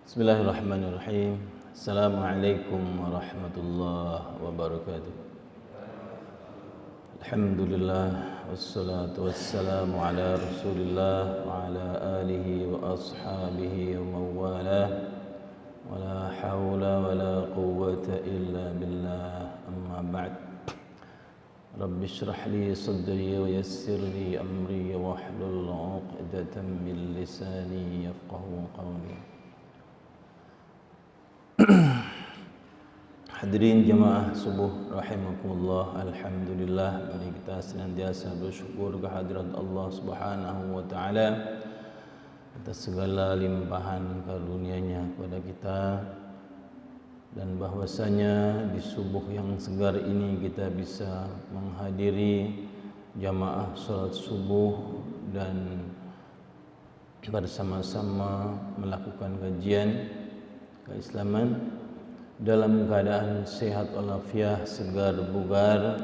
Bismillahirrahmanirrahim. Assalamualaikum warahmatullahi wabarakatuh. Alhamdulillah wassalatu wassalamu ala Rasulillah wa ala alihi wa ashabihi wa mawalah. Wala hawla wala quwwata illa billah. Amma ba'd. Rabbi shrah li sadri wa yassir li amri wahlul 'uqdatam min lisani yafqahu qawli. Hadirin jemaah subuh rahimakumullah, alhamdulillah, mari kita senantiasa bersyukur kehadirat Allah Subhanahu wa taala atas segala limpahan karunia-Nya kepada kita, dan bahwasanya di subuh yang segar ini kita bisa menghadiri jamaah salat subuh dan bersama-sama melakukan kajian keislaman dalam keadaan sehat walafiat, segar bugar,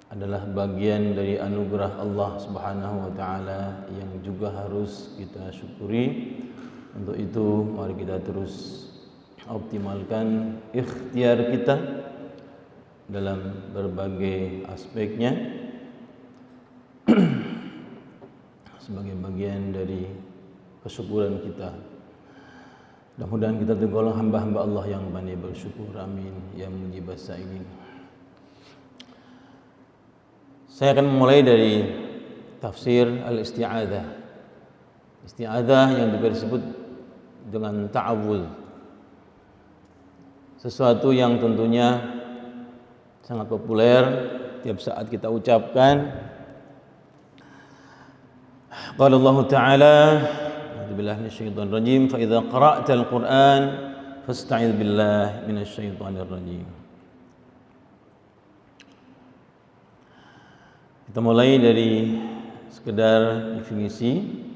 adalah bagian dari anugerah Allah Subhanahu wa taala yang juga harus kita syukuri. Untuk itu mari kita terus optimalkan ikhtiar kita dalam berbagai aspeknya sebagai bagian dari kesyukuran kita. Mudah-mudahan kita tergolong hamba-hamba Allah yang pandai bersyukur. Amin ya mujibas sa'ilin. Saya akan memulai dari tafsir al-isti'adzah. Isti'adzah yang juga disebut dengan ta'awudz. Sesuatu yang tentunya sangat populer tiap saat kita ucapkan. Qala Allah Ta'ala, A'udzubillahi minasyaitonir rajim, fa idza qara'tal Qur'an fasta'idz billahi minasyaitonir rajim. Kita mulai dari sekedar definisi.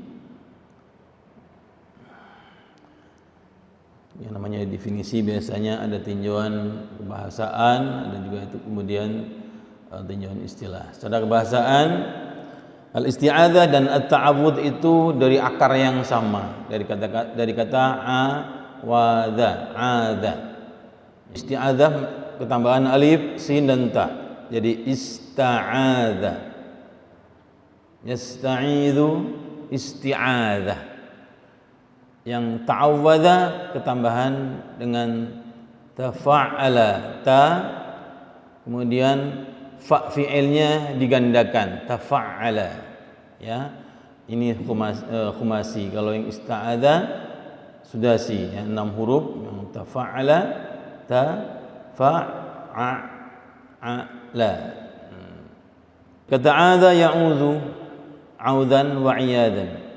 Yang namanya definisi biasanya ada tinjauan kebahasaan, ada juga itu kemudian tinjauan istilah. Secara kebahasaan, al-isti'adzah dan at-ta'awudz itu dari akar yang sama, dari kata awadha, adha. Isti'adzah ketambahan alif, sin dan ta. Jadi ista'adzah. Yasta'idzu isti'adzah. Yang ta'awwadha ketambahan dengan tafa'ala, ta, kemudian fa fi'ilnya digandakan, tafa'ala, ya. Ini khumasi. Kalau yang ista'adha sudasi, ya, 6 huruf. Yang tafa'ala, ta, fa, la. Kata adha ya'udhu audan wa iyadan,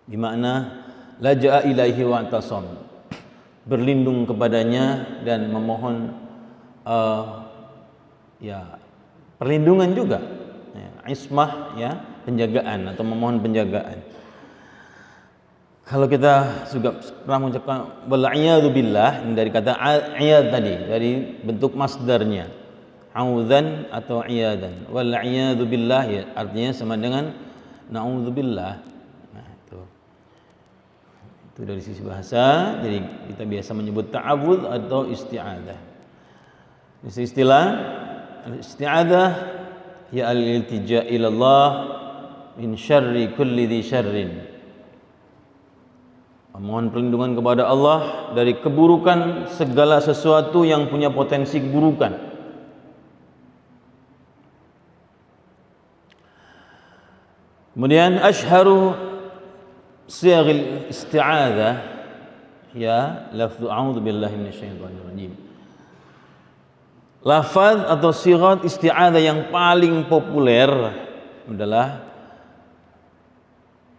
bermakna laja'a ilaihi wa antasam, berlindung kepadanya dan memohon perlindungan juga, ya, ismah, ya, penjagaan atau memohon penjagaan. Kalau kita juga pernah mengucapkan wal'iyadu billah, dari kata iyad tadi, dari bentuk masdarnya audzan atau iyadan. Wal'iyadu billah, ya, artinya sama dengan na'udzubillah. Itu dari sisi bahasa. Jadi kita biasa menyebut ta'awudz atau isti'adzah. Dari sisi istilah, isti'adzah ya al-iltija' ila Allah min syarri kulli dzi syarrin. Memohon perlindungan kepada Allah dari keburukan segala sesuatu yang punya potensi keburukan. Kemudian asyharu siyaghil isti'adzah, ya, lafzu a'udzu billahi minasyaitonir rajim. Lafaz atau sigat isti'adzah yang paling populer adalah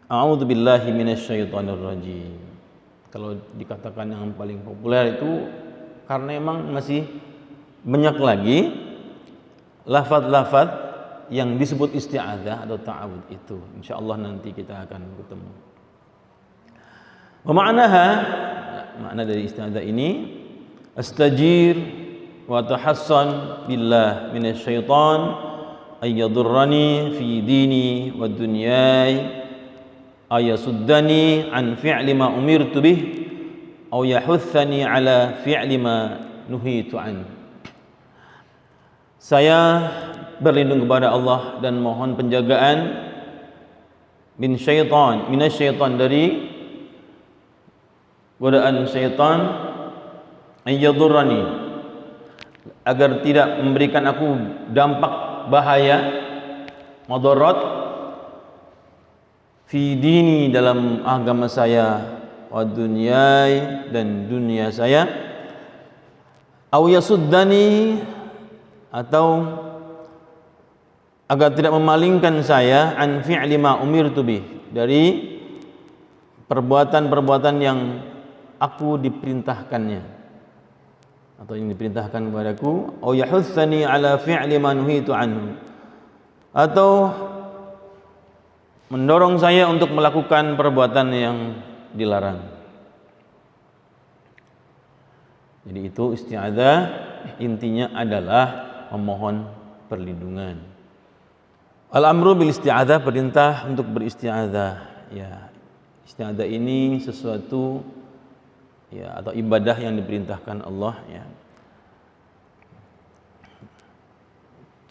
a'udzu billahi minasyaitonir rajim. Kalau dikatakan yang paling populer itu karena memang masih banyak lagi lafaz-lafaz yang disebut isti'adzah atau ta'awudz itu. Insyaallah nanti kita akan ketemu. Maknaha, makna dari isti'adzah ini, astajir wa tahassan billah minasyaiton ayyadurrani fi dini wa dunyai ayasuddani an fi'li ma umirtu bih aw yahuthani ala fi'li ma nuhitu an. Saya berlindung kepada Allah dan mohon penjagaan minasyaitan dari godaan syaitan, ayyadurrani, agar tidak memberikan aku dampak bahaya, madarat, fi dini, dalam agama saya, wa dunyai, dan dunia saya, au yasuddani, atau agar tidak memalingkan saya, an fi'li ma umirtu bih, dari perbuatan-perbuatan yang aku diperintahkannya atau yang diperintahkan kepadaku, au yahutsani ala fi'li ma nuhitu anhu, atau mendorong saya untuk melakukan perbuatan yang dilarang. Jadi itu isti'adzah intinya adalah memohon perlindungan. Al-amru bil isti'adzah, perintah untuk beristi'adzah. Ya, isti'adzah ini sesuatu ya atau ibadah yang diperintahkan Allah ya.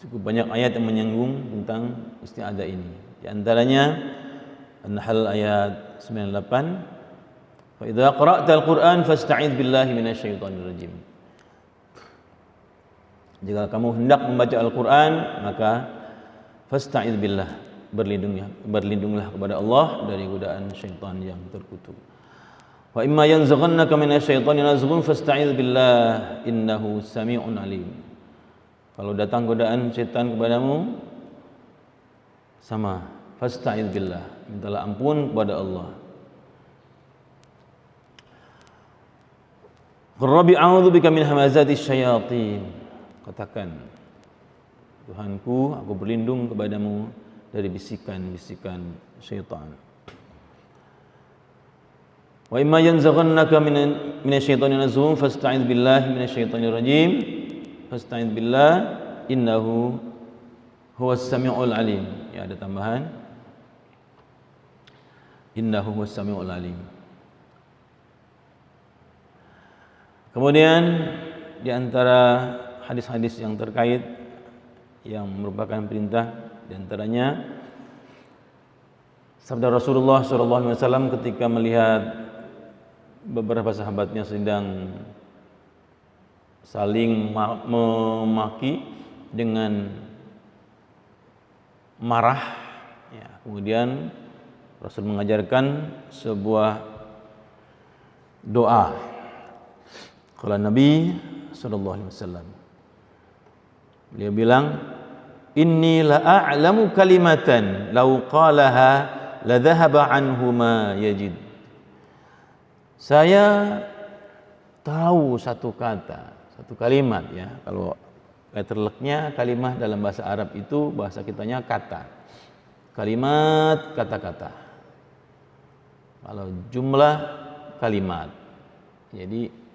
Cukup banyak ayat yang menyinggung tentang isti'adzah ini. Di antaranya An-Nahl ayat 98, fa idza qara'tal Qur'an fasta'idz billahi minasyaitonir rajim. Jika kamu hendak membaca Al-Qur'an, maka fasta'idz billah, berlindunglah kepada Allah dari godaan syaitan yang terkutuk. Wa imma yanzaghannaka minasyaitani nazghun fasta'idz billah innahu sami'un alim. Kalau datang godaan syaitan kepadamu, sama, fasta'idz billah, mintalah ampun kepada Allah. Rabbi a'udzubika min hamazatis syayatin. Katakan, Tuhanku, aku berlindung kepadamu dari bisikan-bisikan syaitan. Wa imma yanzaghannaka minasyaitani nazghun fasta'idz billahi minasyaitonir rajim. Fasta'idz billah innahu huwas samiul alim. Ya, ada tambahan. Innahu huwas samiul alim. Kemudian di antara hadis-hadis yang terkait yang merupakan perintah, di antaranya sabda Rasulullah SAW ketika melihat beberapa sahabatnya sedang saling memaki dengan marah ya, kemudian Rasul mengajarkan sebuah doa. Kalau Nabi SAW, beliau bilang, inni la a'lamu kalimatan law qalaha la dhahaba anhu ma yajid. Saya tahu satu kata, satu kalimat ya. Kalau letterleknya kalimat dalam bahasa Arab itu, bahasa kitanya kata. Kalimat, kata-kata. Kalau jumlah, kalimat. Jadi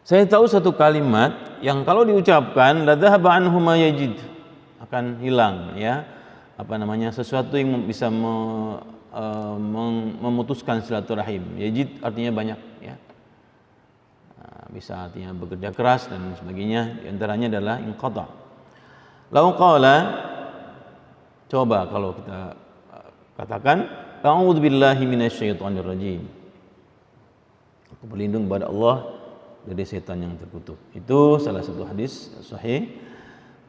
saya tahu satu kalimat yang kalau diucapkan la dhahaba anhu ma yajid, akan hilang ya. Apa namanya? Sesuatu yang bisa memutuskan silaturahim. Yajid artinya banyak ya. Bisa artinya bekerja keras dan sebagainya. Di antaranya adalah inqata. Lau qala, coba kalau kita katakan a'udzu billahi minasyaitonir rajim. Aku berlindung kepada Allah dari setan yang terkutuk. Itu salah satu hadis sahih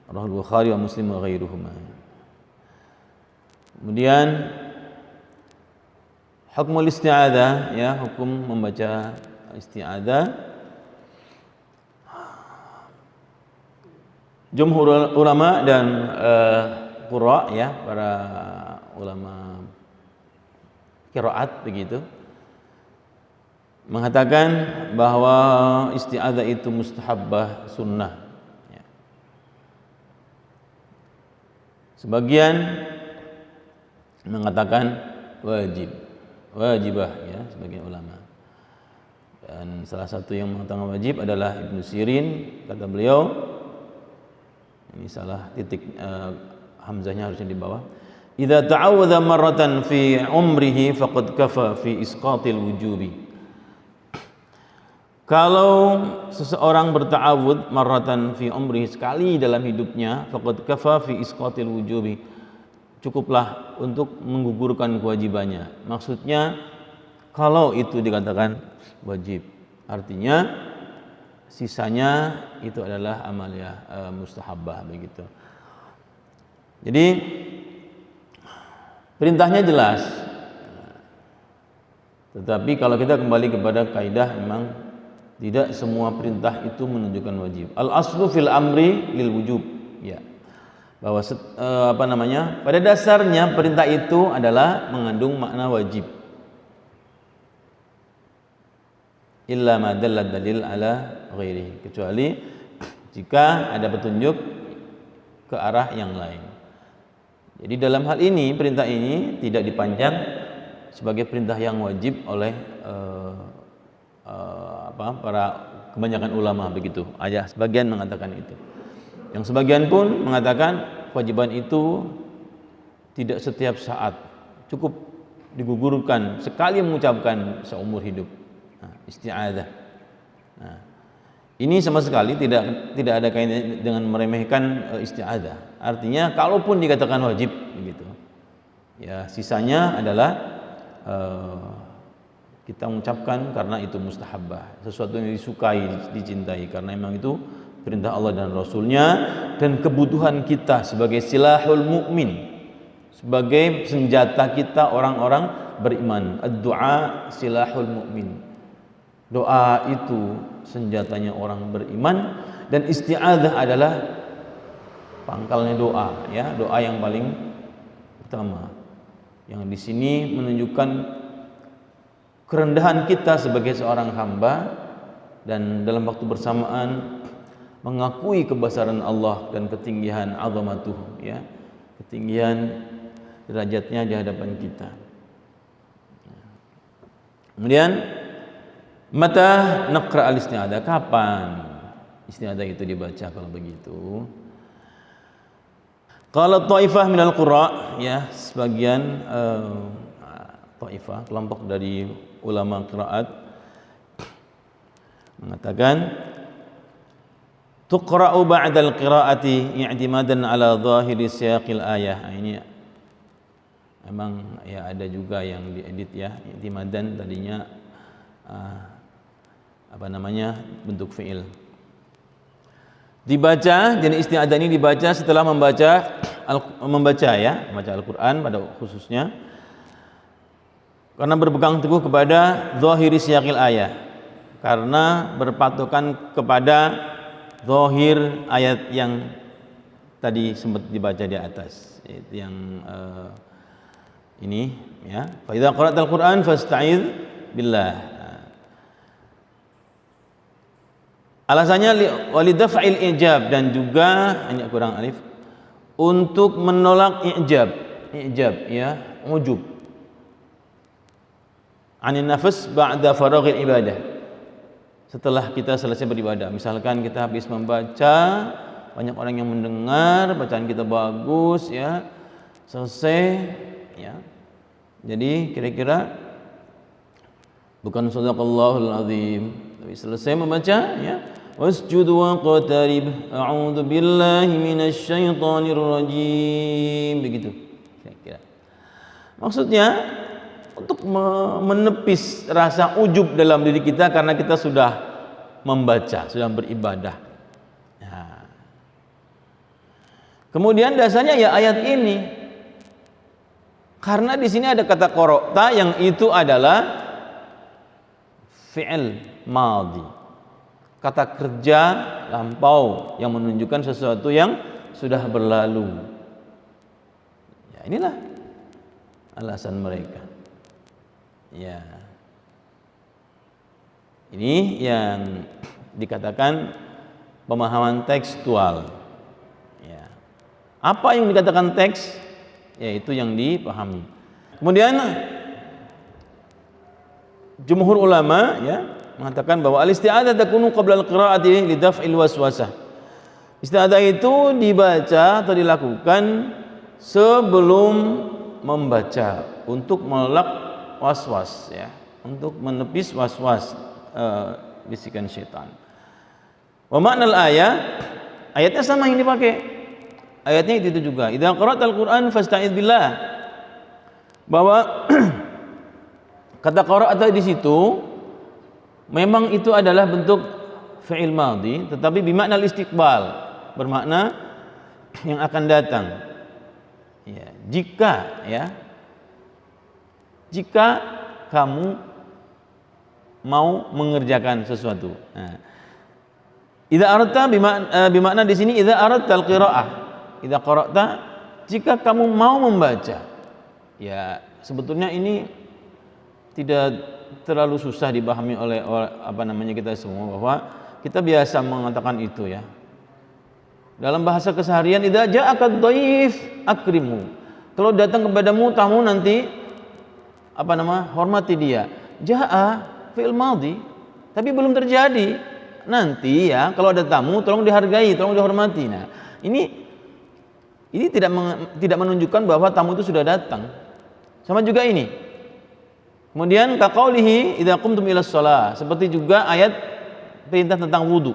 Rahul Bukhari wa Muslim wa ghairuhuma. Kemudian hukmul isti'adzah ya, hukum membaca isti'adzah. Jumhur ulama dan qurra ya, para ulama qiraat begitu, mengatakan bahwa isti'adzah itu mustahabbah, sunnah ya. Sebagian mengatakan wajibah ya, sebagian ulama. Dan salah satu yang mengatakan wajib adalah Ibnu Sirin, kata beliau, ini salah titik hamzahnya harusnya di bawah. idza ta'awwadha marratan fi umrihi faqad kafa fi isqatil wujubi. Kalau seseorang berta'awudz marratan fi umrihi, sekali dalam hidupnya, faqad kafa fi isqatil wujubi, cukuplah untuk menggugurkan kewajibannya. Maksudnya kalau itu dikatakan wajib, artinya sisanya itu adalah amaliyah mustahabbah begitu. Jadi perintahnya jelas. Tetapi kalau kita kembali kepada kaidah, memang tidak semua perintah itu menunjukkan wajib. Al aslu fil amri lil wujub, ya. Bahwa pada dasarnya perintah itu adalah mengandung makna wajib. Illa ma dalla dalil ala ghairihi, kecuali jika ada petunjuk ke arah yang lain. Jadi dalam hal ini perintah ini tidak dipandang sebagai perintah yang wajib oleh para kebanyakan ulama begitu. Aja sebagian mengatakan itu. Yang sebagian pun mengatakan kewajiban itu tidak setiap saat, cukup digugurkan sekali mengucapkan seumur hidup. Isti'adzah. Nah, ini sama sekali tidak ada kaitannya dengan meremehkan isti'adzah. Artinya kalaupun dikatakan wajib begitu, ya sisanya adalah kita mengucapkan karena itu mustahabbah, sesuatu yang disukai, dicintai, karena memang itu perintah Allah dan Rasulnya, dan kebutuhan kita sebagai silahul mukmin, sebagai senjata kita orang-orang beriman. Ad-du'a silahul mukmin, doa itu senjatanya orang beriman, dan isti'adzah adalah pangkalnya doa, ya, doa yang paling utama, yang di sini menunjukkan kerendahan kita sebagai seorang hamba, dan dalam waktu bersamaan mengakui kebesaran Allah dan ketinggian azamatuh, ya, ketinggian derajatnya di hadapan kita. Kemudian mata naqra al-isti'adzah, kapan isti'adzah itu dibaca kalau begitu? Kalau taifah minal qurra, ya, sebagian taifah, kelompok dari ulama qiraat mengatakan tuqra'u ba'dal qira'ati i'timadan ala zahiri siyaqil ayah. Nah, ini memang ya ada juga yang diedit, ya, i'timadan tadinya bentuk fi'il. Dibaca, jenis isti'adzah ini dibaca setelah membaca Al-Qur'an pada khususnya, karena berpegang teguh kepada zahiri siyaqil ayah, karena berpatokan kepada zahir ayat yang tadi sempat dibaca di atas, yaitu yang ini, ya, fa idza qara'tal Qur'an fasta'idz billah. Alasannya walidaf'il ijab, dan juga hanya kurang alif, untuk menolak ijab, ya, ujub, anin nafs ba'da faraghil ibadah, setelah kita selesai beribadah. Misalkan kita habis membaca, banyak orang yang mendengar, bacaan kita bagus, ya, selesai, ya. Jadi kira-kira bukan shadaqallahul azim, tapi selesai membaca, ya, wasjud waqtarib a'udzu billahi minasyaitonir rajim, begitu kira-kira. Maksudnya untuk menepis rasa ujub dalam diri kita karena kita sudah membaca, sudah beribadah. Nah, kemudian dasarnya ya ayat ini, karena di sini ada kata qara'ta yang itu adalah fi'il madhi, kata kerja lampau yang menunjukkan sesuatu yang sudah berlalu. Ya, inilah alasan mereka. Ya, ini yang dikatakan pemahaman tekstual. Ya, apa yang dikatakan teks, yaitu yang dipahami. Kemudian jumhur ulama, ya, mengatakan bahwa al-isti'adzah takunu qabla al-qira'ati li daf'il waswasah. Isti'adzah itu dibaca atau dilakukan sebelum membaca, untuk menolak was-was ya, untuk menepis was-was bisikan syaitan. Wa ma'nal ayatnya sama yang dipakai. Ayatnya itu juga. Idza qara'tal Qur'an fasta'idz billah. Bahwa kata qara'ata di situ memang itu adalah bentuk fi'il madhi, tetapi bimakna istiqbal, bermakna yang akan datang. Ya, jika kamu mau mengerjakan sesuatu. Nah, idza aradta bimakna di sini idza aradta al-qira'ah. Idza qara'ta, jika kamu mau membaca. Ya, sebetulnya ini tidak terlalu susah dipahami oleh kita semua, bahwa kita biasa mengatakan itu ya. Dalam bahasa keseharian, idza ja'aka dhaif akrimu. Kalau datang kepadamu tamu, nanti hormati dia. Ja'a fi'il madhi, tapi belum terjadi. Nanti ya, kalau ada tamu tolong dihargai, tolong dihormati. Nah, ini tidak menunjukkan bahwa tamu itu sudah datang. Sama juga ini. Kemudian kaqaulihi idza qumtum ilas shalah, seperti juga ayat perintah tentang wudu.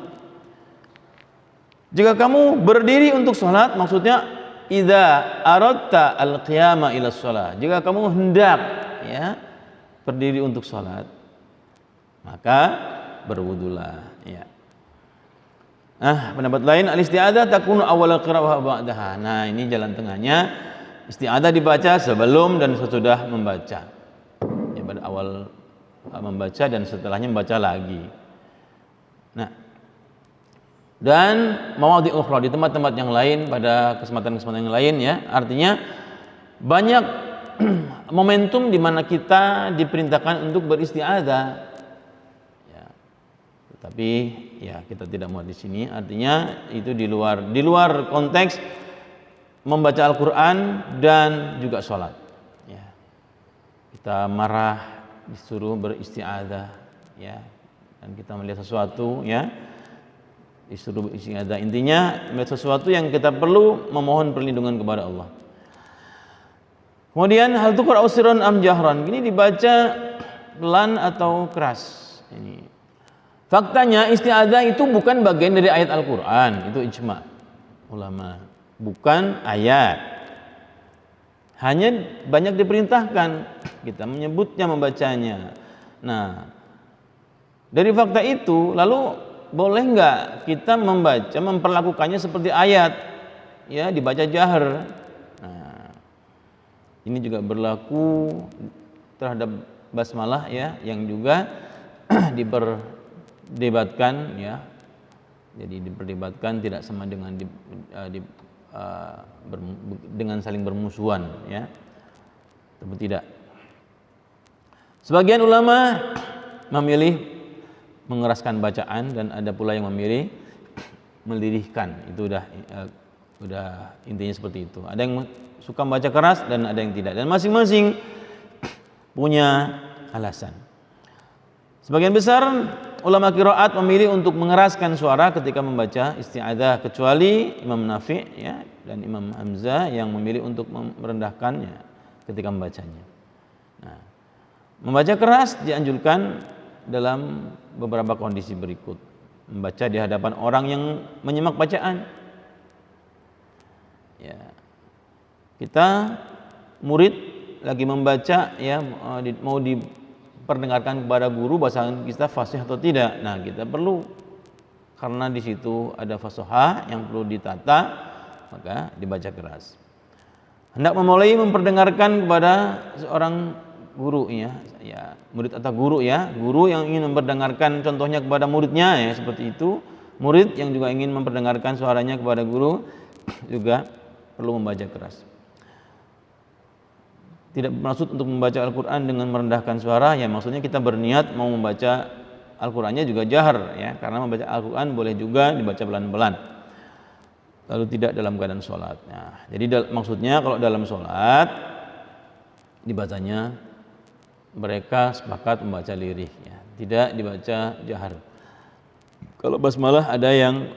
Jika kamu berdiri untuk sholat, maksudnya idza aradta al-qiyama ila shalah, jika kamu hendak ya berdiri untuk sholat, maka berwudulah ya. Pendapat lain, al-isti'adzah takunu awal qira'ah wa ba'daha. Nah, ini jalan tengahnya, isti'adzah dibaca sebelum dan sesudah membaca. Ya, pada awal membaca dan setelahnya membaca lagi. Nah, dan mawadhi ukhra, di tempat-tempat yang lain, pada kesempatan-kesempatan yang lain ya. Artinya banyak momentum di mana kita diperintahkan untuk beristi'adzah. Ya. Tapi ya kita tidak mau di sini, artinya itu di luar konteks membaca Al-Qur'an dan juga sholat. Ya. Kita marah disuruh beristi'adzah ya. Dan kita melihat sesuatu ya, disuruh beristi'adzah. Intinya melihat sesuatu yang kita perlu memohon perlindungan kepada Allah. Kemudian hal tuqra'u sirran am jahran, ini dibaca pelan atau keras. Ini faktanya isti'adzah itu bukan bagian dari ayat Al-Qur'an, itu ijma' ulama, bukan ayat. Hanya banyak diperintahkan kita menyebutnya, membacanya. Nah, dari fakta itu lalu boleh enggak kita membaca, memperlakukannya seperti ayat ya, dibaca jahar. Nah, ini juga berlaku terhadap basmalah ya, yang juga diperdebatkan ya. Jadi diperdebatkan tidak sama dengan dengan saling bermusuhan ya. Tapi tidak. Sebagian ulama memilih mengeraskan bacaan dan ada pula yang memilih melirihkan. Itu udah intinya seperti itu. Ada yang suka membaca keras dan ada yang tidak, dan masing-masing punya alasan. Sebagian besar ulama qiraat memilih untuk mengeraskan suara ketika membaca isti'adzah, kecuali Imam Nafi' ya dan Imam Hamzah yang memilih untuk merendahkannya ketika membacanya. Nah, membaca keras dianjurkan dalam beberapa kondisi berikut. Membaca di hadapan orang yang menyimak bacaan. Ya. Kita murid lagi membaca ya, mau diperdengarkan kepada guru bahasa kita fasih atau tidak. Nah, kita perlu, karena di situ ada fasahah yang perlu ditata, maka dibaca keras. Hendak memulai memperdengarkan kepada seorang guru ya, murid atau guru ya, guru yang ingin memperdengarkan contohnya kepada muridnya ya, seperti itu. Murid yang juga ingin memperdengarkan suaranya kepada guru juga perlu membaca keras. Tidak bermaksud untuk membaca Al-Qur'an dengan merendahkan suara ya, maksudnya kita berniat mau membaca Al-Qur'annya juga jahar ya, karena membaca Al-Qur'an boleh juga dibaca pelan-pelan. Lalu tidak dalam keadaan sholat. Nah, jadi maksudnya kalau dalam sholat dibacanya, mereka sepakat membaca lirih ya, tidak dibaca jahar. Kalau basmalah ada yang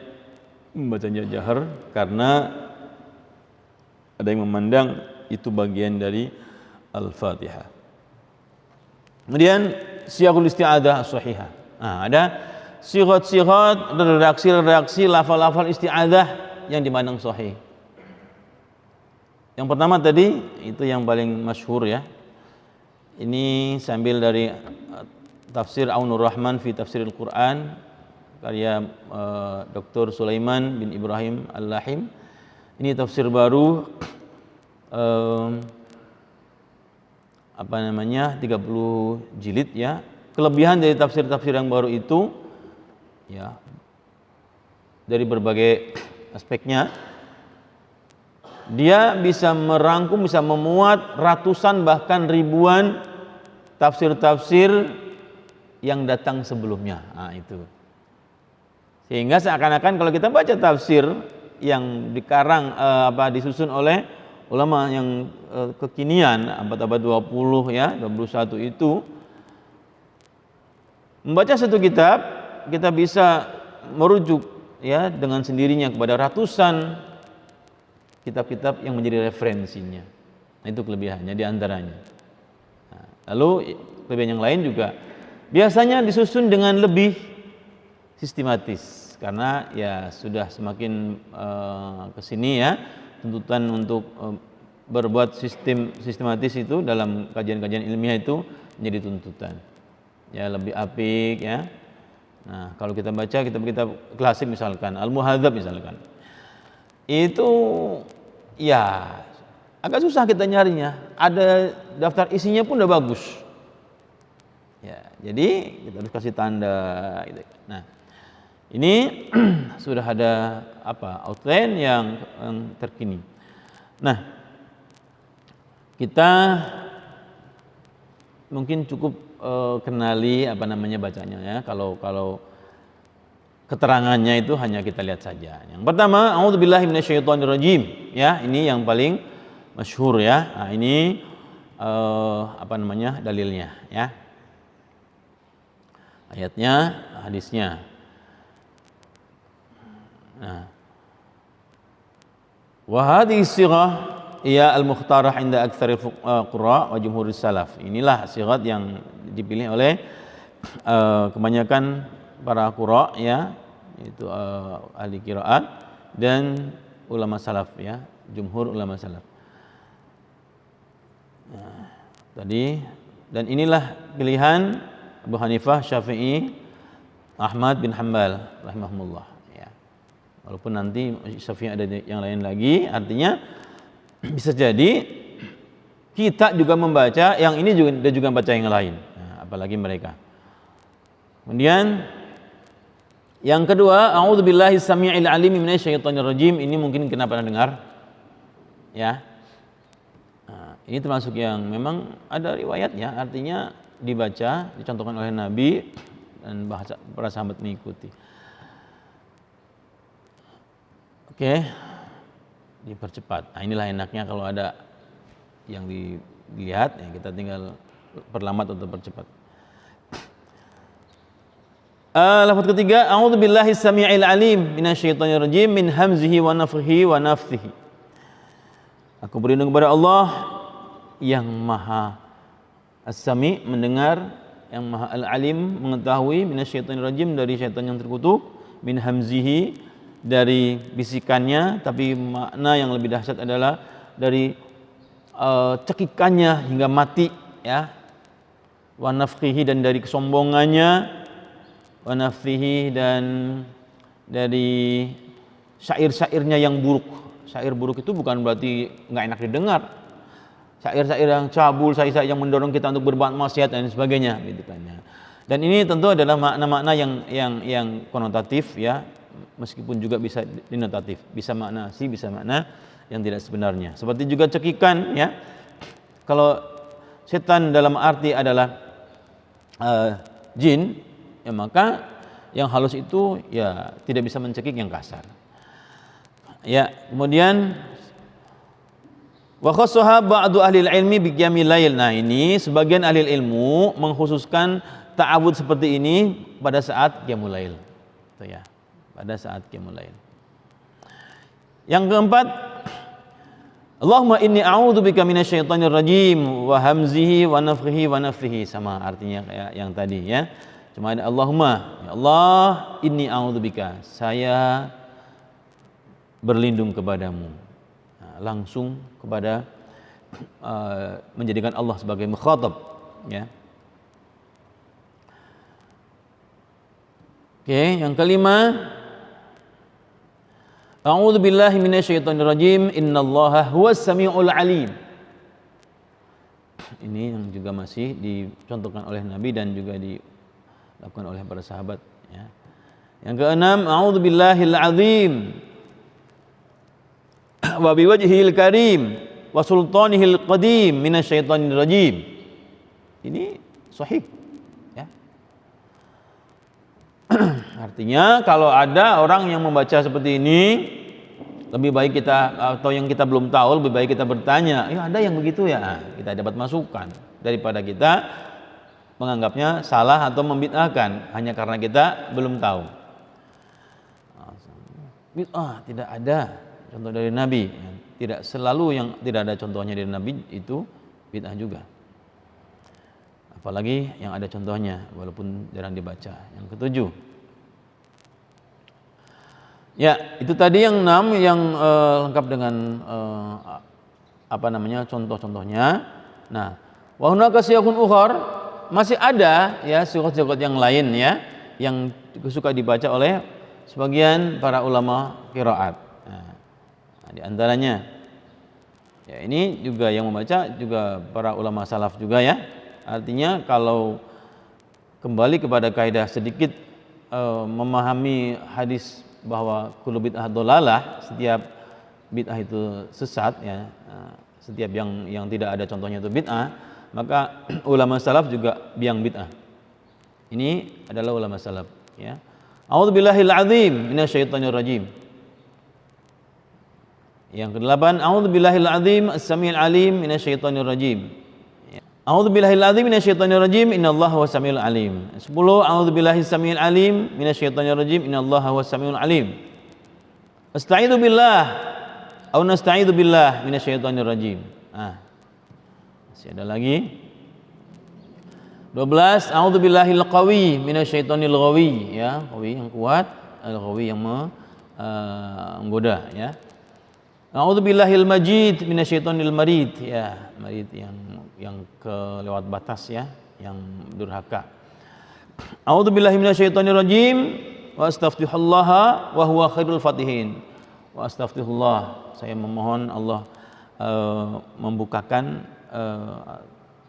membacanya jahar karena ada yang memandang itu bagian dari Al-Fatihah. Kemudian siyagul isti'adzah as-sahihah. Nah, ada sigat-sigat, redaksi-redaksi lafal-lafal isti'adzah yang dimandang sahih. Yang pertama tadi itu yang paling masyhur ya. Ini sambil dari tafsir Aunur Rahman fi Tafsiril Quran karya Dr. Sulaiman bin Ibrahim Al-Lahim. Ini tafsir baru 30 jilid ya. Kelebihan dari tafsir-tafsir yang baru itu ya dari berbagai aspeknya dia bisa merangkum, bisa memuat ratusan bahkan ribuan tafsir-tafsir yang datang sebelumnya. Nah, itu. Sehingga seakan-akan kalau kita baca tafsir yang dikarang disusun oleh ulama yang kekinian abad-abad 20 ya, 21 itu membaca satu kitab kita bisa merujuk ya dengan sendirinya kepada ratusan kitab-kitab yang menjadi referensinya. Nah, itu kelebihannya di antaranya. Nah, lalu kelebihan yang lain juga biasanya disusun dengan lebih sistematis karena ya sudah semakin kesini ya tuntutan untuk berbuat sistematis itu dalam kajian-kajian ilmiah itu menjadi tuntutan. Ya lebih apik ya. Nah, kalau kita baca kitab-kitab klasik misalkan Al-Muhadzab misalkan. Itu ya agak susah kita nyarinya. Ada daftar isinya pun udah bagus. Ya, jadi kita harus kasih tanda gitu. Nah, ini sudah ada outline yang terkini. Nah, kita mungkin cukup kenali bacanya ya. Kalau keterangannya itu hanya kita lihat saja. Yang pertama, a'udzubillahi minasyaitonirrajim. Ya, ini yang paling masyhur ya. Nah, ini dalilnya ya. Ayatnya, hadisnya. Nah. Wa hadhihi sighah ia al-mukhtarah inda aktsaril qurra wa jumhuris salaf. Inilah sigat yang dipilih oleh kebanyakan para qurra ya, itu ahli qiraat dan ulama salaf ya, jumhur ulama salaf. Nah, tadi dan inilah pilihan Abu Hanifah, Syafi'i, Ahmad bin Hanbal rahimahumullah ya. Walaupun nanti Syafi'i ada yang lain lagi, artinya bisa jadi kita juga membaca yang ini juga baca yang lain. Nah, apalagi mereka. Kemudian yang kedua, a'udzubillahi samii'il 'alim minasyaitonir rajim. Ini mungkin kena pernah dengar. Ya. Nah, ini termasuk yang memang ada riwayatnya, artinya dibaca, dicontohkan oleh Nabi dan bahasa para sahabat mengikuti. Oke. Dipercepat. Nah, inilah enaknya kalau ada yang dilihat ya kita tinggal perlambat atau percepat. Lafaz ketiga, a'udzubillahi samii'il 'alim minasyaitonir rajim min hamzihi wa nafthihi wa nafthihi. Aku berlindung kepada Allah yang Maha As-Sami, mendengar, yang Maha Al-Alim, mengetahui, minasyaitonir rajim, dari syaitan yang terkutuk, min hamzihi, dari bisikannya, tapi makna yang lebih dahsyat adalah dari cekikannya hingga mati ya. Wa nafthihi, dan dari kesombongannya, wa nafthihi, dan dari syair-syairnya yang buruk. Syair buruk itu bukan berarti nggak enak didengar. Syair-syair yang cabul, syair-syair yang mendorong kita untuk berbuat maksiat dan sebagainya gitu kan ya. Dan ini tentu adalah makna-makna yang konotatif ya, meskipun juga bisa denotatif, bisa makna si, bisa makna yang tidak sebenarnya. Seperti juga cekikan ya. Kalau setan dalam arti adalah jin, ya maka yang halus itu ya tidak bisa mencekik yang kasar. Ya, kemudian wa khassaha ba'du ahli ilmi bi qiyamil lail. Nah, ini sebagian ahli ilmu mengkhususkan ta'awudz seperti ini pada saat qiyamul lail. Itu ya. Pada saat qiyamul lail. Yang keempat, Allahumma inni a'udzubika minasyaitonir rajim wa hamzihi wa nafthihi wa nafthihi, sama artinya kayak yang tadi ya. Cuma ada Allahumma, ya Allah, inni a'udzubika, saya berlindung kepadamu. Nah, langsung kepada menjadikan Allah sebagai mukhatab ya. Oke, yang kelima, a'udzu billahi minasyaitonir rajim, innallaha huwas samiul alim. Ini yang juga masih dicontohkan oleh Nabi dan juga dilakukan oleh para sahabat ya. Yang keenam, a'udzu billahil azim wa biwajhihil karim wa sultanihil qadim minasyaitonir rajim. Ini sahih ya. Artinya kalau ada orang yang membaca seperti ini, lebih baik kita, atau yang kita belum tahu, lebih baik kita bertanya, ya ada yang begitu ya, kita dapat masukan daripada kita menganggapnya salah atau membid'ahkan hanya karena kita belum tahu. Bid'ah tidak ada contoh dari Nabi, tidak selalu yang tidak ada contohnya dari Nabi itu bid'ah juga, apalagi yang ada contohnya walaupun jarang dibaca. Yang ketujuh, ya itu tadi yang 6 yang lengkap dengan contoh-contohnya. Nah, wa hunaka siyaqun ukhar, masih ada ya siqat-siqat yang lain ya yang suka dibaca oleh sebagian para ulama qiraat. Nah, di antaranya ya ini juga yang membaca juga para ulama salaf juga ya. Artinya kalau kembali kepada kaidah sedikit memahami hadis bahwa kullu bid'ah dhalalah, setiap bid'ah itu sesat ya, setiap yang tidak ada contohnya itu bid'ah, maka ulama salaf juga biang bid'ah. Ini adalah ulama salaf ya. A'udzubillahil azim minasyaitonir rajim. Yang kedelapan, a'udzubillahil azim as-sami'il alim minasyaitonir rajim. A'udzubillahil azim minasyaitonir rajim, innallaha huwas samiul alim. 10, a'udzubillahis samiil alim minasyaitonir rajim, innallaha huwas samiul alim. Asta'idzu billah atau nasta'idzu billah minasyaitonir rajim. Masih ada lagi. 12, a'udzubillahil qawi minasyaitonil ghawi ya, qawi yang kuat, al-ghawi yang menggoda ya. A'udzubillahil majid minasyaitonil marid ya, marid yang kelewat batas ya, yang durhaka. A'udzubillahi minasyaitonir rajim wa astaghfirullaha wa huwa khairul fatihin. Wa astaghfirullah, saya memohon Allah membukakan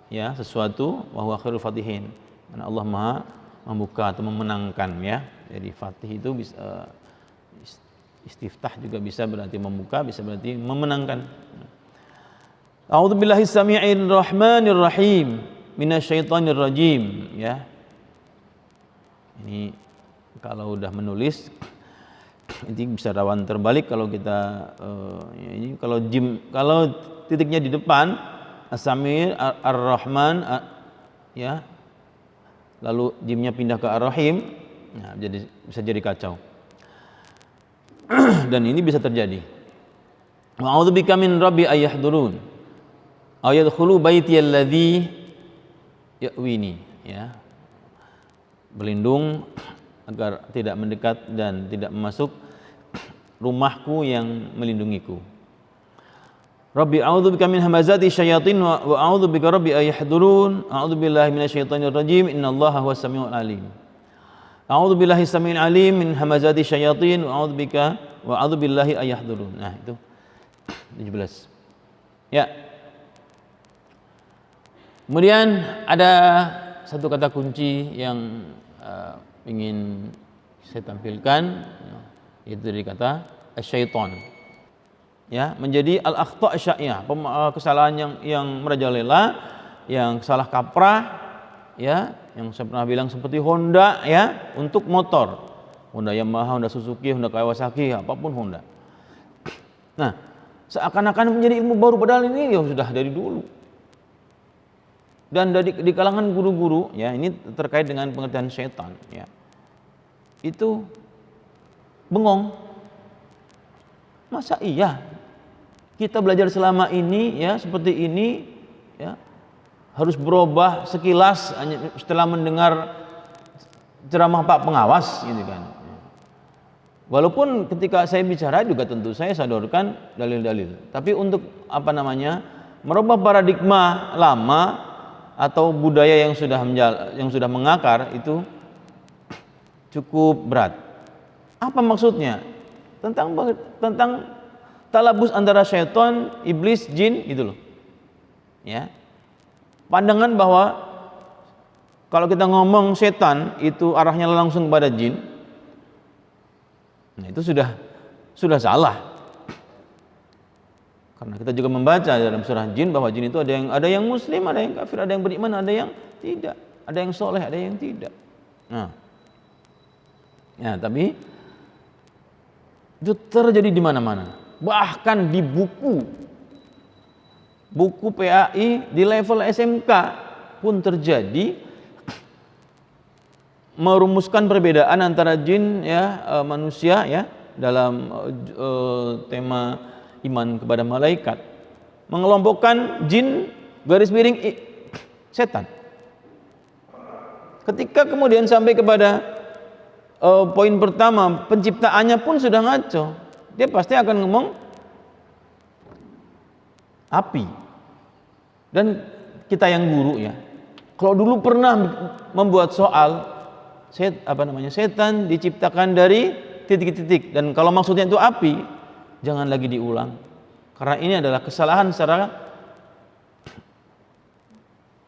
ya sesuatu, wa huwa khairul fatihin. Karena Allah Maha membuka atau memenangkan ya. Jadi fatih itu bisa istiftah juga bisa berarti membuka, bisa berarti memenangkan. A'udzubillahi samii'ir rahmanir rahim minasyaitonir rajim ya. Ini kalau udah menulis ini bisa rawan terbalik kalau kita ini kalau titiknya di depan as-sami' ar-rahman ya. Lalu jimnya pindah ke ar-rahim, nah bisa jadi kacau. Dan ini bisa terjadi. Wa'udzubika min rabbi ayyahdurun aw yadkhulu baiti alladhi ya'wini ya. Berlindung agar tidak mendekat dan tidak masuk rumahku yang melindungiku. Rabbi a'udzubika min hamazati syayatin wa a'udzubika rabbi ayyahdurun. A'udzubillahi minasyaitonir rajim, innallaha huwas samiul alim. A'udzubillahi samiil alim min hamazati syayatin wa a'udzubillahi ayyahdurun. Nah, itu 17. Ya. Kemudian ada satu kata kunci yang ingin saya tampilkan, yaitu dari kata syaitan. Ya, menjadi al-akhta' syai'ah, kesalahan yang merajalela, yang salah kaprah ya, yang saya pernah bilang seperti Honda ya, untuk motor, Honda Yamaha, Honda Suzuki, Honda Kawasaki, apapun Honda. Nah, seakan-akan menjadi ilmu baru, padahal ini ya sudah dari dulu. Dan di kalangan guru-guru ya, ini terkait dengan pengertian syaitan ya, itu bengong. Masa iya kita belajar selama ini ya seperti ini ya harus berubah sekilas setelah mendengar ceramah Pak Pengawas gitu kan. Walaupun ketika saya bicara juga tentu saya sodorkan dalil-dalil. Tapi untuk merubah paradigma lama atau budaya yang sudah mengakar itu cukup berat. Apa maksudnya? Tentang talabus antara syaitan, iblis, jin gitu loh. Ya. Pandangan bahwa kalau kita ngomong setan itu arahnya langsung kepada jin. Nah, itu sudah salah. Karena kita juga membaca dalam surah jin bahwa jin itu ada yang muslim, ada yang kafir, ada yang beriman, ada yang tidak, ada yang soleh, ada yang tidak. Nah, ya tapi itu terjadi di mana-mana. Bahkan di buku PAI di level SMK pun terjadi, merumuskan perbedaan antara jin ya manusia ya dalam tema iman kepada malaikat, mengelompokkan jin garis miring setan. Ketika kemudian sampai kepada poin pertama, penciptaannya pun sudah ngaco. Dia pasti akan ngomong api. Dan kita yang guru ya, kalau dulu pernah membuat soal setan diciptakan dari titik-titik, dan kalau maksudnya itu api, jangan lagi diulang, karena ini adalah kesalahan secara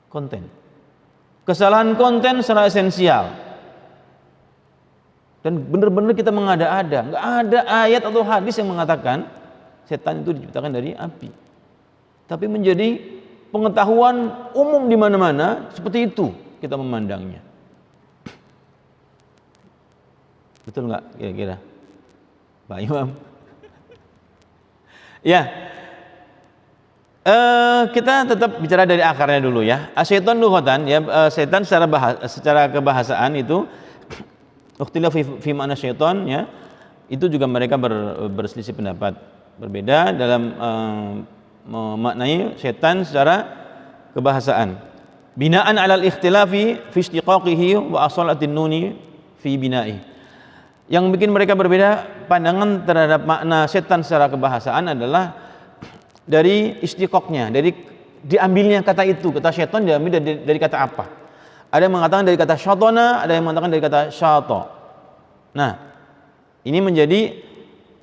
konten, kesalahan konten secara esensial, dan benar-benar kita mengada-ada. Nggak ada ayat atau hadis yang mengatakan setan itu diciptakan dari api, tapi menjadi pengetahuan umum di mana-mana seperti itu kita memandangnya. Betul nggak kira-kira Pak Imam? Ya, kita tetap bicara dari akarnya dulu ya. Asyaiton lughatan ya, setan secara kebahasaan itu ikhtilaf fi ma'na syaiton ya, itu juga mereka berselisih pendapat, berbeda dalam memaknai setan secara kebahasaan. Binaan 'alal ikhtilafi fi istiqaqihi wa asalatin nuni fi bina'i. Yang bikin mereka berbeda pandangan terhadap makna setan secara kebahasaan adalah dari istiqaqnya, dari diambilnya kata itu, kata setan diambil dari kata apa. Ada yang mengatakan dari kata syatona, ada yang mengatakan dari kata syato. Nah, ini menjadi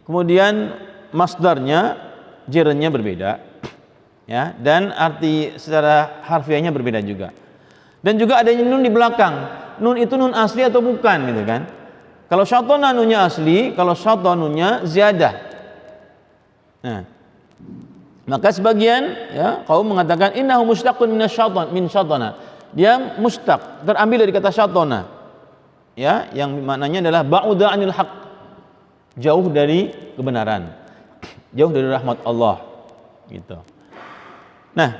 kemudian masdarnya, jernya berbeda, ya, dan arti secara harfiahnya berbeda juga. Dan juga adanya nun di belakang. Nun itu nun asli atau bukan, gitu kan? Kalau syatona nunnya asli, kalau syato nunnya ziyadah. Nah, maka sebagian ya kaum mengatakan innahu mushtaqun min syatona. Dia mustaq, terambil dari kata syatona. Ya, yang maknanya adalah ba'uda 'anil haq. Jauh dari kebenaran. Jauh dari rahmat Allah. Gitu. Nah,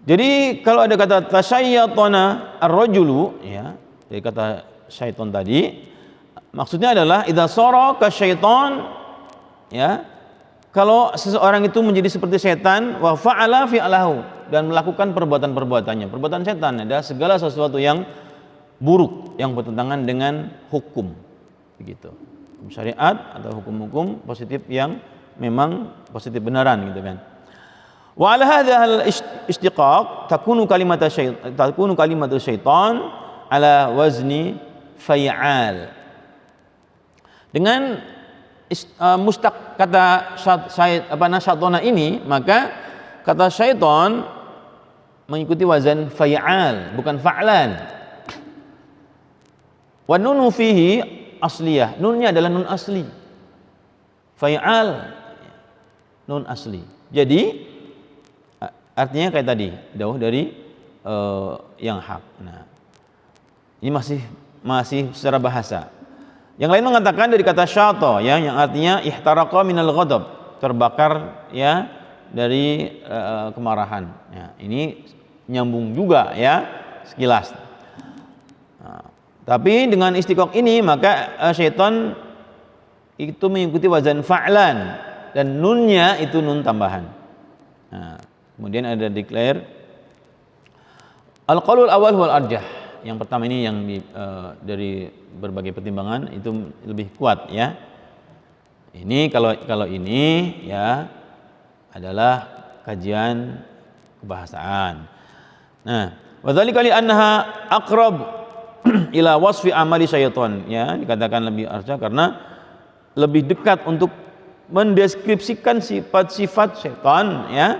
jadi kalau ada kata tasyayyatona ar-rajulu ya, dari kata syaitan tadi, maksudnya adalah idza sara ka syaitan ya, kalau seseorang itu menjadi seperti setan, wa fa'ala fi'lahu, dan melakukan perbuatan-perbuatannya. Perbuatan setan adalah segala sesuatu yang buruk, yang bertentangan dengan hukum, begitu. Hukum syariat atau hukum-hukum positif yang memang positif benaran, gitu kan. Wa 'ala hadzal istiqaq takunu kalimatu syaitan ala wazni fay'al. Dengan mustaq kata syatona ini, maka kata syaitan mengikuti wazan fay'al, bukan fa'lan. Wa nunu fihi asliyah, nunnya adalah nun asli. Fay'al nun asli. Jadi artinya kayak tadi, jauh dari yang hak. Nah, ini masih secara bahasa. Yang lain mengatakan dari kata syato ya, yang artinya ihtaraqa minal ghadab, terbakar ya dari kemarahan. Ya, ini nyambung juga ya sekilas. Nah, tapi dengan istiqaq ini, maka syaitan itu mengikuti wazan fa'lan, dan nunnya itu nun tambahan. Nah, kemudian ada declare al-qaulul awal wal arjah. Yang pertama ini yang dari berbagai pertimbangan itu lebih kuat ya. Ini kalau ini ya adalah kajian kebahasaan. Nah, wa dzalika li annaha aqrab ila wasfi amali syaitan ya, dikatakan lebih arjah karena lebih dekat untuk mendeskripsikan sifat-sifat setan ya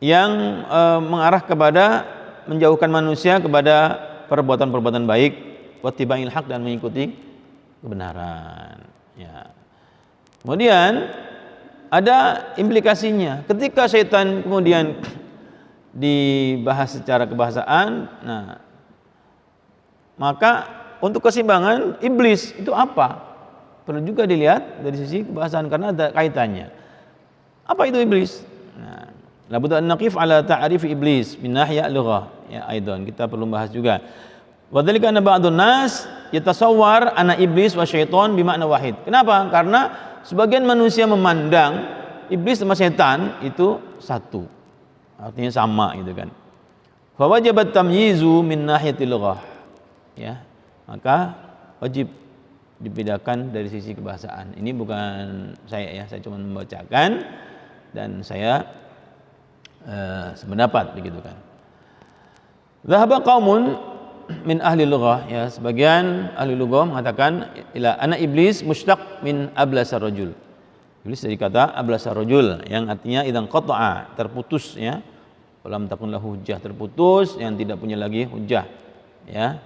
yang mengarah kepada menjauhkan manusia kepada perbuatan-perbuatan baik, wattibail haq, dan mengikuti kebenaran ya. Kemudian ada implikasinya ketika setan kemudian dibahas secara kebahasaan. Nah, maka untuk keseimbangan iblis itu apa? Perlu juga dilihat dari sisi kebahasaan karena ada kaitannya. Apa itu iblis? Nah, labudda an naqif ala ta'rif iblis min nahya lughah. Ya, aidan kita perlu bahas juga. Wa dzalika anna ba'dun nas yatasawwar anna iblis wa syaitan bimakna wahid. Kenapa? Karena sebagian manusia memandang iblis sama setan itu satu. Artinya sama gitu kan. Fa wajabat tamyizu min nahyatil lughah. Ya, maka wajib dibedakan dari sisi kebahasaan. Ini bukan saya ya, saya cuma membacakan dan saya sependapat begitu kan. Dhahaba qaumun min ahli lughah ya, sebagian ahli lughah mengatakan ila anna iblis mushtaq min ablasar rajul. Iblis dari kata ablasar rajul yang artinya idzan qata'a, terputus ya. Walam takun lahu hujjah, terputus yang tidak punya lagi hujjah ya.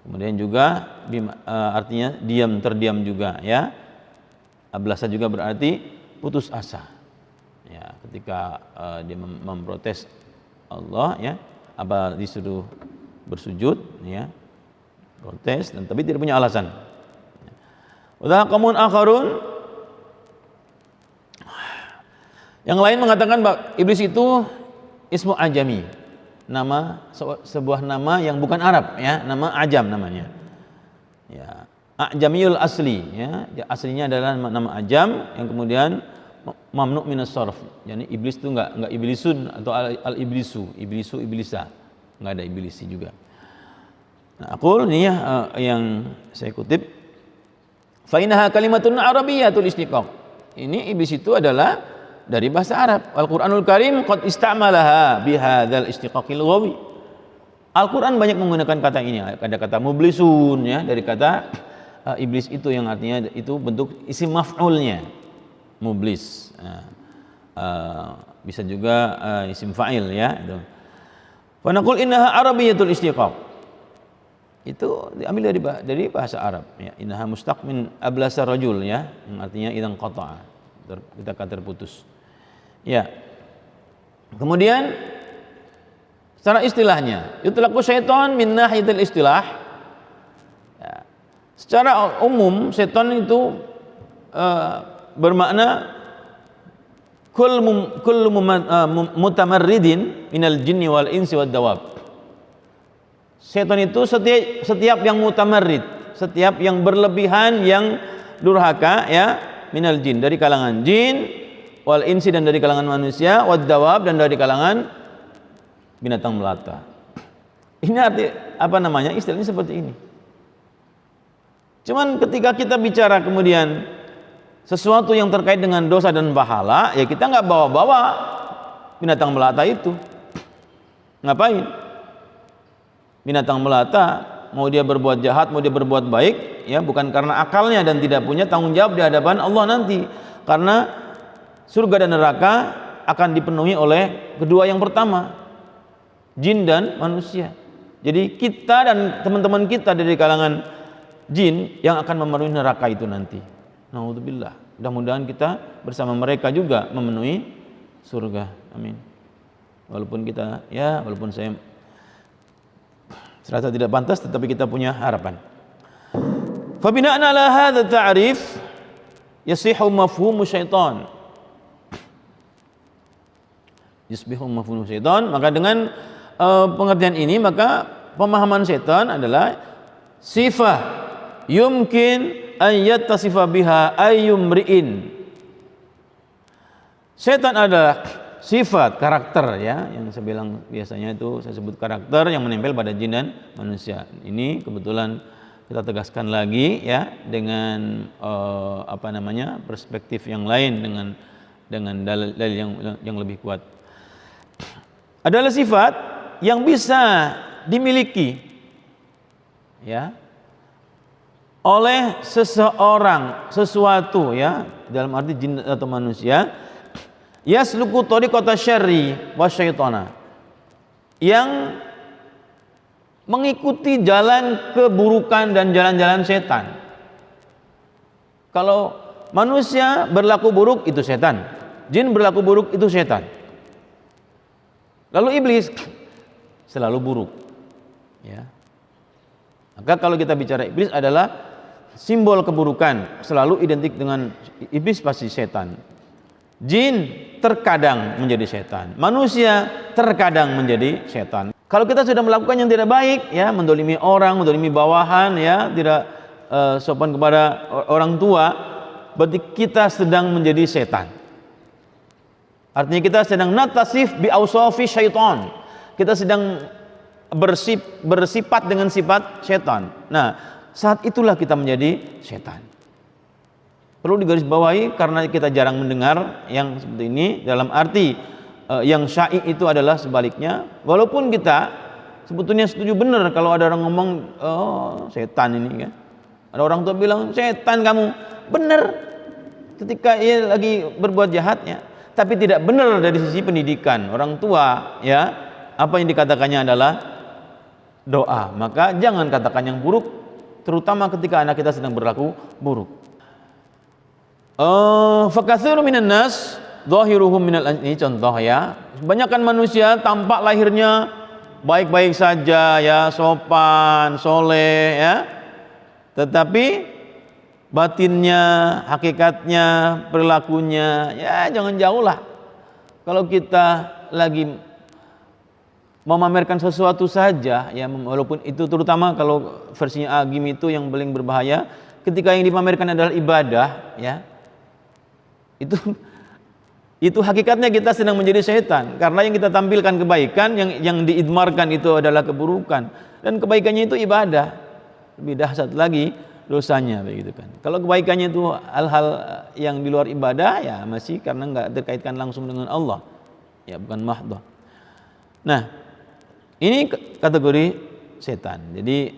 Kemudian juga artinya terdiam juga ya. Ablasa juga berarti putus asa. Ya, ketika dia memprotes Allah ya, apa disuruh bersujud ya, protes dan tapi tidak punya alasan. Wa qamun akharun, yang lain mengatakan bahwa iblis itu ismu ajami, nama sebuah nama yang bukan Arab ya, nama ajam namanya. Ya, ajamiyul asli ya, aslinya adalah nama ajam yang kemudian mamnu minas sarf. Jadi iblis itu enggak iblisun atau al iblisu, iblisa. Enggak ada iblisi juga. Nah, aqul ini ya, yang saya kutip fa innaha kalimatun arabiyyatul istiqaq. Ini iblis itu adalah dari bahasa Arab. Al-Qur'anul Karim qad istamalaha bihadzal istiqaqil lughawi. Al-Qur'an banyak menggunakan kata ini, ada kata mublisun ya, dari kata iblis itu yang artinya itu bentuk isim maf'ulnya mublis. Bisa juga isim fa'il ya itu. Wa naqul innaha arabiyyatul istiqaq. Itu diambil dari bahasa Arab ya. Innaha mustaq min ablasa rajul ya, yang artinya idzan qata'a, kita kata terputus. Ya. Kemudian secara istilahnya, yutlaqu syaitan min nahiyatil istilah. Ya. Secara umum setan itu bermakna kullu mutamarridin minal jinni wal insi wad dawab. Setan itu setiap yang mutamarrid, setiap yang berlebihan, yang durhaka ya, minal jin, dari kalangan jin, wal insi, dan dari kalangan manusia, wad dawab, dan dari kalangan binatang melata. Ini arti apa namanya? Istilahnya seperti ini. Cuman ketika kita bicara kemudian sesuatu yang terkait dengan dosa dan pahala, ya kita nggak bawa-bawa binatang melata itu. Ngapain? Binatang melata mau dia berbuat jahat, mau dia berbuat baik, ya bukan karena akalnya dan tidak punya tanggung jawab di hadapan Allah nanti. Karena surga dan neraka akan dipenuhi oleh kedua yang pertama, jin dan manusia. Jadi kita dan teman-teman kita dari kalangan jin yang akan memenuhi neraka itu nanti. Naudzubillah. Mudah-mudahan kita bersama mereka juga memenuhi surga. Amin. Walaupun saya serasa tidak pantas, tetapi kita punya harapan. Fa bina'an ala hadza ta'rif yasihu mafhumu syaitan. Yasbihu mafhumu syaitan, maka dengan pengertian ini maka pemahaman setan adalah sifah yumkin an yattasifa biha ayyumri'in Setan adalah sifat, karakter ya, yang saya bilang biasanya itu saya sebut karakter yang menempel pada jin dan manusia. Ini kebetulan kita tegaskan lagi ya dengan perspektif yang lain dengan dalil yang lebih kuat. Adalah sifat yang bisa dimiliki ya oleh seseorang, sesuatu ya, dalam arti jin atau manusia, yasluku tariqata syarri wasyaitana, yang mengikuti jalan keburukan dan jalan-jalan setan. Kalau manusia berlaku buruk itu setan, jin berlaku buruk itu setan. Lalu iblis selalu buruk ya. Maka kalau kita bicara iblis adalah simbol keburukan, selalu identik dengan iblis pasti setan. Jin terkadang menjadi setan, manusia terkadang menjadi setan. Kalau kita sudah melakukan yang tidak baik ya, mendolimi orang, mendolimi bawahan ya, tidak sopan kepada orang tua, berarti kita sedang menjadi setan. Artinya kita sedang natasif bi ausafi syaitan. Kita sedang bersifat dengan sifat setan. Nah, saat itulah kita menjadi setan. Perlu digarisbawahi karena kita jarang mendengar yang seperti ini, dalam arti yang syai' itu adalah sebaliknya. Walaupun kita sebetulnya setuju benar kalau ada orang ngomong setan ini kan. Ada orang tua bilang setan kamu, benar ketika ia lagi berbuat jahatnya. Tapi tidak benar dari sisi pendidikan orang tua ya. Apa yang dikatakannya adalah doa. Maka jangan katakan yang buruk, terutama ketika anak kita sedang berlaku buruk. Fakatsiru minan nas dhahiruhum minal, ini contoh ya. Kebanyakan manusia tampak lahirnya baik-baik saja ya, sopan, soleh ya. Tetapi batinnya, hakikatnya, perilakunya ya jangan jauh lah. Kalau kita lagi memamerkan sesuatu saja ya, walaupun itu terutama kalau versinya agim itu yang paling berbahaya, ketika yang dipamerkan adalah ibadah ya, itu hakikatnya kita sedang menjadi setan, karena yang kita tampilkan kebaikan, yang diidmarkan itu adalah keburukan, dan kebaikannya itu ibadah. Lebih dahsyat lagi dosanya begitu kan. Kalau kebaikannya itu hal-hal yang di luar ibadah ya masih karena enggak terkaitkan langsung dengan Allah. Ya bukan mahdhah. Nah, ini kategori setan. Jadi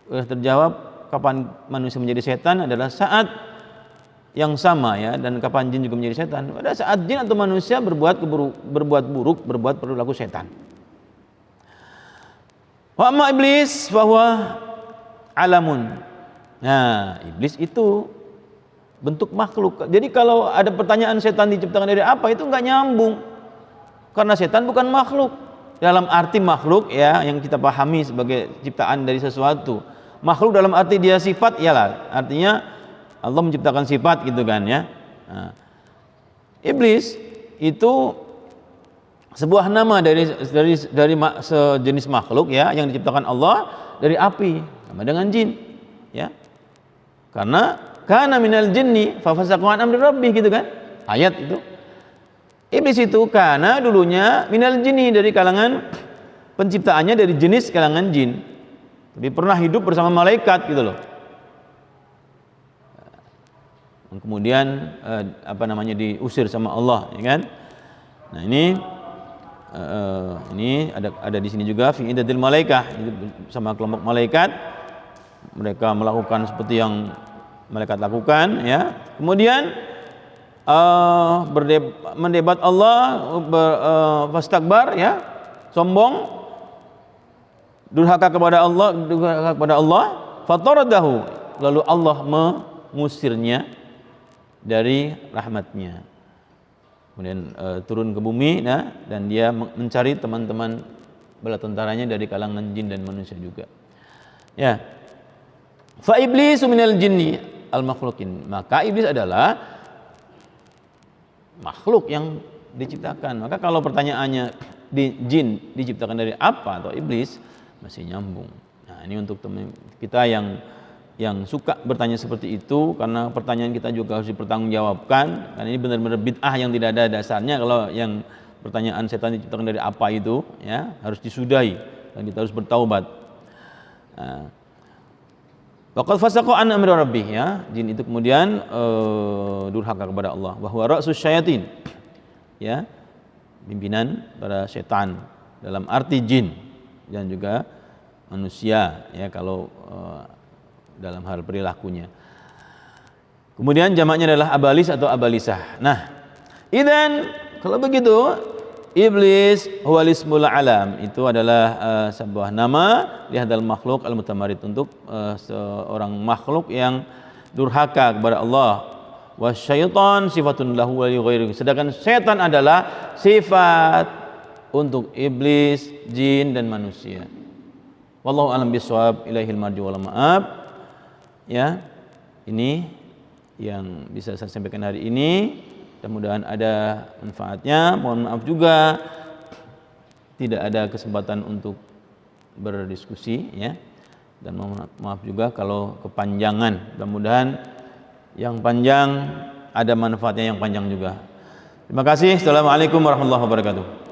sudah terjawab kapan manusia menjadi setan adalah saat yang sama ya, dan kapan jin juga menjadi setan. Pada saat jin atau manusia berbuat buruk, berbuat perilaku setan. Wa amma iblis bahwa alamun. Nah, iblis itu bentuk makhluk. Jadi kalau ada pertanyaan setan diciptakan dari apa, itu enggak nyambung. Karena setan bukan makhluk. Dalam arti makhluk ya, yang kita pahami sebagai ciptaan dari sesuatu. Makhluk dalam arti dia sifat, iyalah. Artinya Allah menciptakan sifat gitu kan ya. Nah, iblis itu sebuah nama dari sejenis makhluk ya, yang diciptakan Allah dari api, sama dengan jin ya. Karena minal jinni fa fasaqa an amri rabbih gitu kan. Ayat itu. Iblis itu karena dulunya minal jinni, dari kalangan penciptaannya dari jenis kalangan jin. Tapi pernah hidup bersama malaikat gitu loh. Kemudian diusir sama Allah ya kan. Nah, ini ada di sini juga fi iddatil malaikah, sama kelompok malaikat. Mereka melakukan seperti yang malaikat lakukan ya. Kemudian mendebat Allah, fastakbar ya, sombong, durhaka kepada Allah, fataradahu, lalu Allah mengusirnya dari rahmatnya. Kemudian turun ke bumi dan dia mencari teman-teman bala tentaranya dari kalangan jin dan manusia juga. Ya. Fa iblisu minal jinni al makhluqin. Maka iblis adalah makhluk yang diciptakan. Maka kalau pertanyaannya di jin diciptakan dari apa atau iblis, masih nyambung. Nah, ini untuk teman kita yang yang suka bertanya seperti itu, karena pertanyaan kita juga harus dipertanggungjawabkan. Karena ini benar-benar bid'ah yang tidak ada dasarnya. Kalau yang pertanyaan setan diciptakan dari apa itu, ya harus disudahi dan kita harus bertaubat. Waqad fasaqa an amri rabbih, ya, jin itu kemudian durhaka kepada Allah. Wa huwa ra'sus syayatin, ya, pimpinan para setan dalam arti jin dan juga manusia, ya, kalau dalam hal perilakunya. Kemudian jamaknya adalah abalis atau abalisah. Nah, idzan kalau begitu iblis huwal ismul alam, itu adalah sebuah nama li hadzal makhluk al mutamarid, untuk seorang makhluk yang durhaka kepada Allah. Wasyaitan sifatun lahu wa li ghairihi, sedangkan setan adalah sifat untuk iblis, jin dan manusia. Wallahu a'lam bishawab, ilaihil marji wal ma'ab. Ya, ini yang bisa saya sampaikan hari ini. Mudah-mudahan ada manfaatnya. Mohon maaf juga tidak ada kesempatan untuk berdiskusi, ya. Dan mohon maaf juga kalau kepanjangan. Mudah-mudahan yang panjang ada manfaatnya yang panjang juga. Terima kasih. Assalamualaikum warahmatullahi wabarakatuh.